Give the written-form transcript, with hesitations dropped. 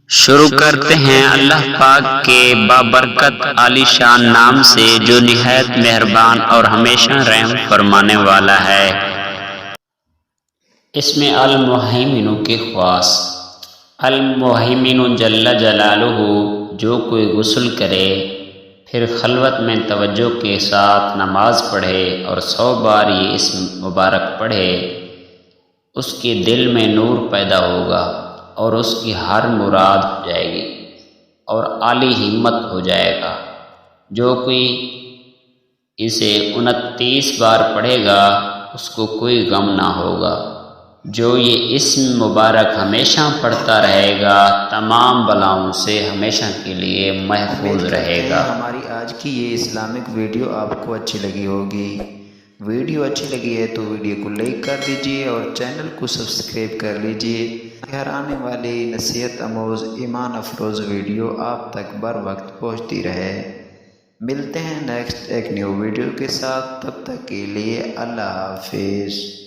شروع کرتے ہیں اللہ پاک کے بابرکت عالی شان نام سے جو نہایت مہربان اور ہمیشہ رحم فرمانے والا ہے۔ اس میں المہیمن کی خواص۔ المہیمن جل جلالہ، جو کوئی غسل کرے پھر خلوت میں توجہ کے ساتھ نماز پڑھے اور 100 بار یہ اسم مبارک پڑھے، اس کے دل میں نور پیدا ہوگا اور اس کی ہر مراد ہو جائے گی اور عالی ہمت ہو جائے گا۔ جو کوئی اسے 29 بار پڑھے گا اس کو کوئی غم نہ ہوگا۔ جو یہ اسم مبارک ہمیشہ پڑھتا رہے گا تمام بلاؤں سے ہمیشہ کے لیے محفوظ رہے گا۔ ہماری آج کی یہ اسلامک ویڈیو آپ کو اچھی لگی ہوگی۔ ویڈیو اچھی لگی ہے تو ویڈیو کو لائک کر دیجئے اور چینل کو سبسکرائب کر لیجئے۔ ہر آنے والی نصیحت آموز ایمان افروز ویڈیو آپ تک بر وقت پہنچتی رہے۔ ملتے ہیں نیکسٹ ایک نیو ویڈیو کے ساتھ، تب تک کے لیے اللہ حافظ۔